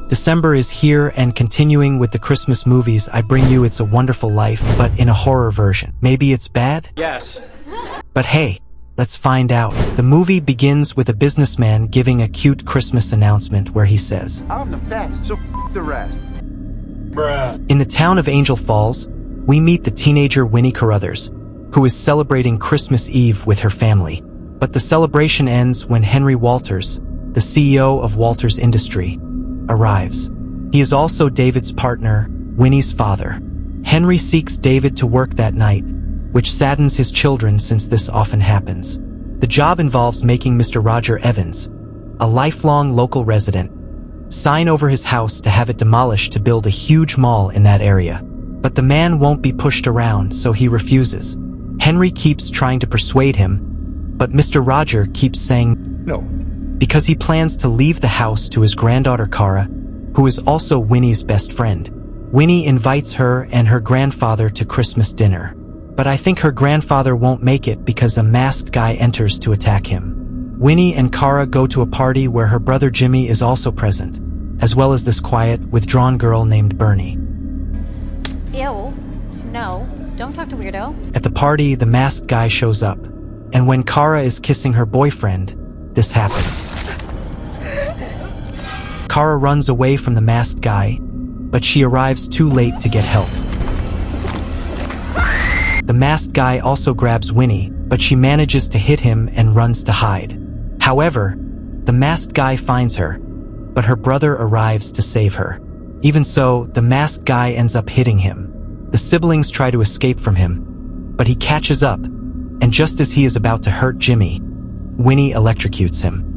December is here, and continuing with the Christmas movies, I bring you It's a Wonderful Life, but in a horror version. Maybe it's bad? Yes. But hey, let's find out. The movie begins with a businessman giving a cute Christmas announcement where he says, "I'm the best, so the rest." Bruh. In the town of Angel Falls, we meet the teenager Winnie Carruthers, who is celebrating Christmas Eve with her family. But the celebration ends when Henry Walters, the CEO of Walters Industry, arrives. He is also David's partner, Winnie's father. Henry seeks David to work that night, which saddens his children since this often happens. The job involves making Mr. Roger Evans, a lifelong local resident, sign over his house to have it demolished to build a huge mall in that area. But the man won't be pushed around, so he refuses. Henry keeps trying to persuade him, but Mr. Roger keeps saying No. because he plans to leave the house to his granddaughter Cara, who is also Winnie's best friend. Winnie invites her and her grandfather to Christmas dinner. But I think her grandfather won't make it because a masked guy enters to attack him. Winnie and Cara go to a party where her brother Jimmy is also present, as well as this quiet, withdrawn girl named Bernie. Ew. No. Don't talk to weirdo. At the party, the masked guy shows up, and when Cara is kissing her boyfriend, this happens. Cara runs away from the masked guy, but she arrives too late to get help. The masked guy also grabs Winnie, but she manages to hit him and runs to hide. However, the masked guy finds her, but her brother arrives to save her. Even so, the masked guy ends up hitting him. The siblings try to escape from him, but he catches up, and just as he is about to hurt Jimmy, Winnie electrocutes him.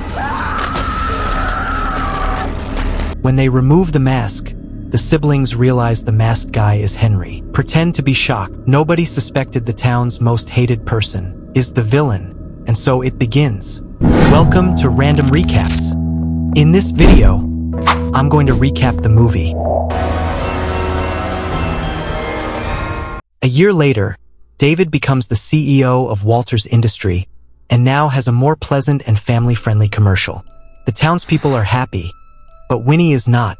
When they remove the mask, the siblings realize the masked guy is Henry. Pretend to be shocked. Nobody suspected the town's most hated person is the villain, and so it begins. Welcome to Random Recaps. In this video, I'm going to recap the movie. A year later, David becomes the CEO of Walters Industry and now has a more pleasant and family-friendly commercial. The townspeople are happy, but Winnie is not,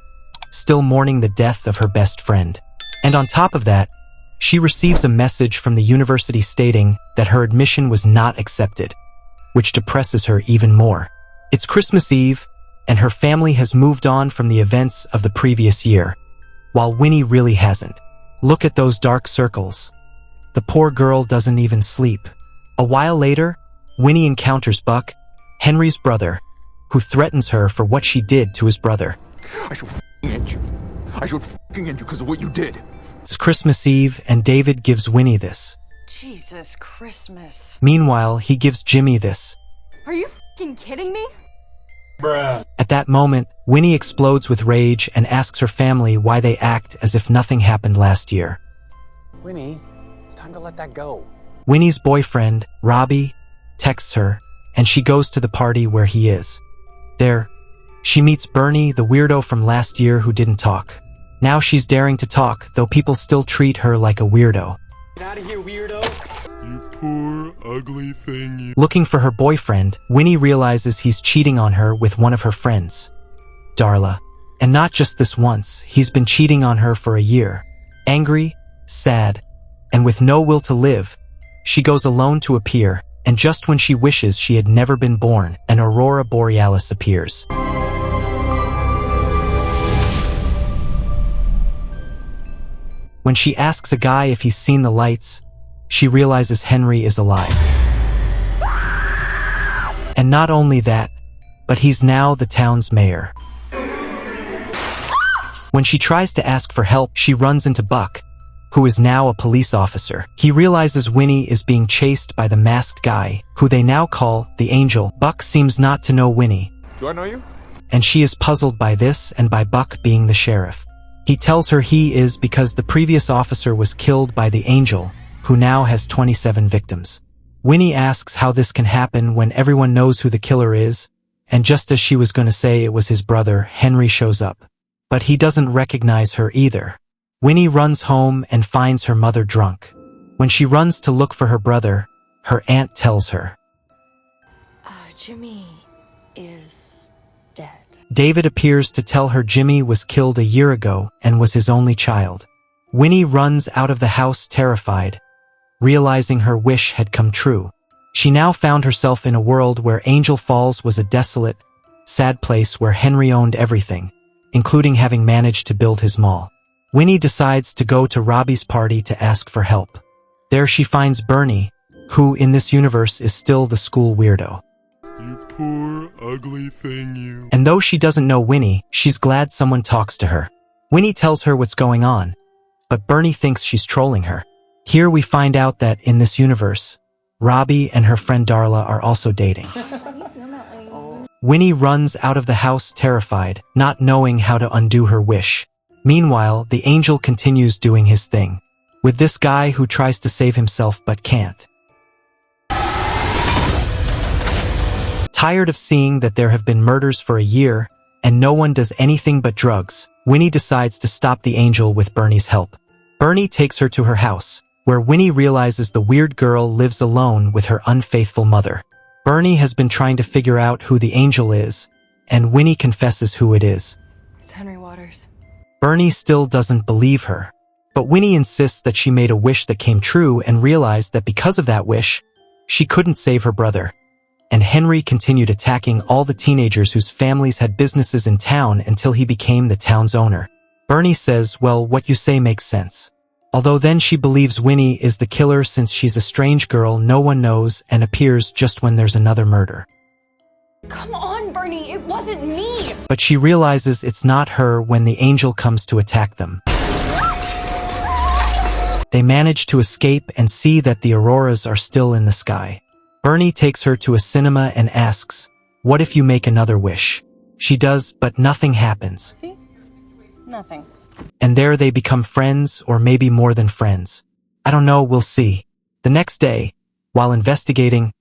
still mourning the death of her best friend. And on top of that, she receives a message from the university stating that her admission was not accepted, which depresses her even more. It's Christmas Eve, and her family has moved on from the events of the previous year, while Winnie really hasn't. Look at those dark circles. The poor girl doesn't even sleep. A while later, Winnie encounters Buck, Henry's brother, who threatens her for what she did to his brother. I should f***ing end you. I should f***ing end you because of what you did. It's Christmas Eve, and David gives Winnie this. Jesus Christmas. Meanwhile, he gives Jimmy this. Are you f***ing kidding me? Bruh. At that moment, Winnie explodes with rage and asks her family why they act as if nothing happened last year. Winnie, it's time to let that go. Winnie's boyfriend, Robbie, texts her, and she goes to the party where he is. There, she meets Bernie, the weirdo from last year who didn't talk. Now she's daring to talk, though people still treat her like a weirdo. Get out of here, weirdo. You poor, ugly thing, you... Looking for her boyfriend, Winnie realizes he's cheating on her with one of her friends, Darla. And not just this once, he's been cheating on her for a year. Angry, sad, and with no will to live, she goes alone to a pier, and just when she wishes she had never been born, an aurora borealis appears. When she asks a guy if he's seen the lights, she realizes Henry is alive. And not only that, but he's now the town's mayor. When she tries to ask for help, she runs into Buck, who is now a police officer. He realizes Winnie is being chased by the masked guy, who they now call the Angel. Buck seems not to know Winnie. Do I know you? And she is puzzled by this and by Buck being the sheriff. He tells her he is because the previous officer was killed by the Angel, who now has 27 victims. Winnie asks how this can happen when everyone knows who the killer is, and just as she was going to say it was his brother, Henry shows up. But he doesn't recognize her either. Winnie runs home and finds her mother drunk. When she runs to look for her brother, her aunt tells her, Jimmy is dead. David appears to tell her Jimmy was killed a year ago and was his only child. Winnie runs out of the house terrified, realizing her wish had come true. She now found herself in a world where Angel Falls was a desolate, sad place where Henry owned everything, including having managed to build his mall. Winnie decides to go to Robbie's party to ask for help. There she finds Bernie, who in this universe is still the school weirdo. You poor, ugly thing, you. And though she doesn't know Winnie, she's glad someone talks to her. Winnie tells her what's going on, but Bernie thinks she's trolling her. Here we find out that in this universe, Robbie and her friend Darla are also dating. Winnie runs out of the house terrified, not knowing how to undo her wish. Meanwhile, the angel continues doing his thing, with this guy who tries to save himself but can't. Tired of seeing that there have been murders for a year, and no one does anything but drugs, Winnie decides to stop the angel with Bernie's help. Bernie takes her to her house, where Winnie realizes the weird girl lives alone with her unfaithful mother. Bernie has been trying to figure out who the angel is, and Winnie confesses who it is. It's Henry Waters. Bernie still doesn't believe her, but Winnie insists that she made a wish that came true and realized that because of that wish, she couldn't save her brother. And Henry continued attacking all the teenagers whose families had businesses in town until he became the town's owner. Bernie says, well, what you say makes sense. Although then she believes Winnie is the killer since she's a strange girl no one knows and appears just when there's another murder. Come on, Bernie, it wasn't me! But she realizes it's not her when the angel comes to attack them. They manage to escape and see that the auroras are still in the sky. Bernie takes her to a cinema and asks, what if you make another wish? She does, but nothing happens. See? Nothing. And there they become friends, or maybe more than friends. I don't know, we'll see. The next day, while investigating,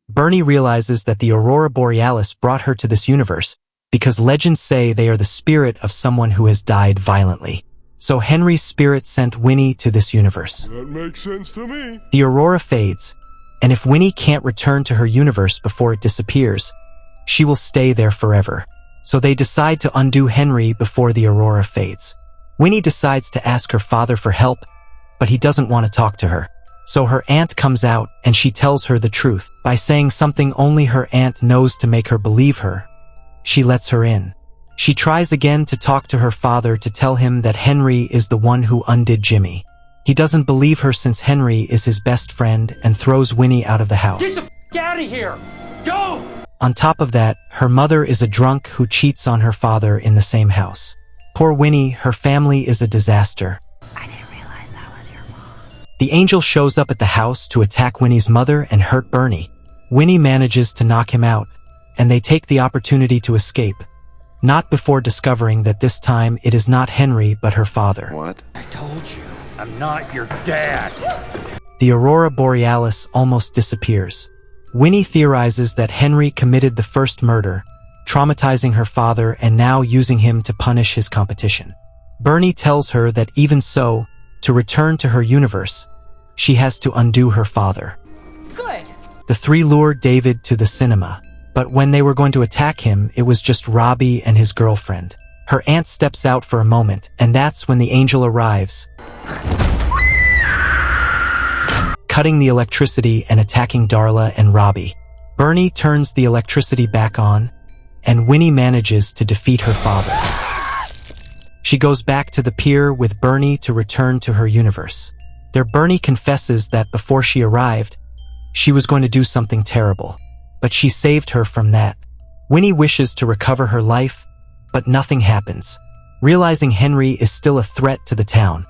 Bernie realizes that the Aurora Borealis brought her to this universe because legends say they are the spirit of someone who has died violently. So Henry's spirit sent Winnie to this universe. That makes sense to me. The aurora fades, and if Winnie can't return to her universe before it disappears, she will stay there forever. So they decide to undo Henry before the aurora fades. Winnie decides to ask her father for help, but he doesn't want to talk to her. So her aunt comes out and she tells her the truth by saying something only her aunt knows to make her believe her. She lets her in. She tries again to talk to her father to tell him that Henry is the one who undid Jimmy. He doesn't believe her since Henry is his best friend and throws Winnie out of the house. Get the f*** out of here! Go! On top of that, her mother is a drunk who cheats on her father in the same house. Poor Winnie, her family is a disaster. I didn't realize that was your mom. The angel shows up at the house to attack Winnie's mother and hurt Bernie. Winnie manages to knock him out, and they take the opportunity to escape. Not before discovering that this time it is not Henry but her father. What? I told you, I'm not your dad. The Aurora Borealis almost disappears. Winnie theorizes that Henry committed the first murder, traumatizing her father and now using him to punish his competition. Bernie tells her that even so, to return to her universe, she has to undo her father. Good. The three lure David to the cinema, but when they were going to attack him, it was just Robbie and his girlfriend. Her aunt steps out for a moment, and that's when the angel arrives, cutting the electricity and attacking Darla and Robbie. Bernie turns the electricity back on, and Winnie manages to defeat her father. She goes back to the pier with Bernie to return to her universe. There Bernie confesses that before she arrived, she was going to do something terrible, but she saved her from that. Winnie wishes to recover her life, but nothing happens. Realizing Henry is still a threat to the town,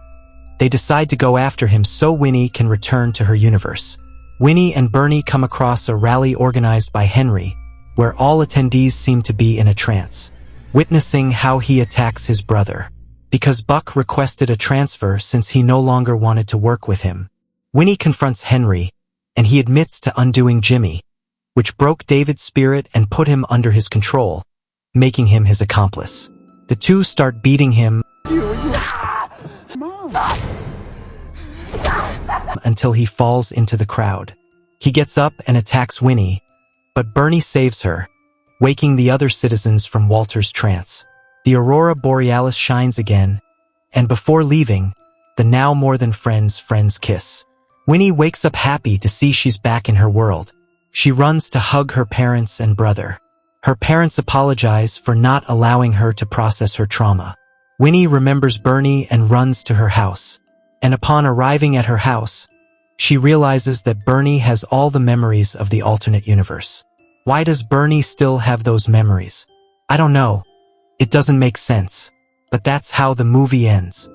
they decide to go after him so Winnie can return to her universe. Winnie and Bernie come across a rally organized by Henry, where all attendees seem to be in a trance, witnessing how he attacks his brother. Because Buck requested a transfer since he no longer wanted to work with him. Winnie confronts Henry, and he admits to undoing Jimmy, which broke David's spirit and put him under his control, making him his accomplice. The two start beating him until he falls into the crowd. He gets up and attacks Winnie, but Bernie saves her, waking the other citizens from Walter's trance. The aurora borealis shines again, and before leaving, the now more than friends kiss. Winnie wakes up happy to see she's back in her world. She runs to hug her parents and brother. Her parents apologize for not allowing her to process her trauma. Winnie remembers Bernie and runs to her house. And upon arriving at her house, she realizes that Bernie has all the memories of the alternate universe. Why does Bernie still have those memories? I don't know. It doesn't make sense. But that's how the movie ends.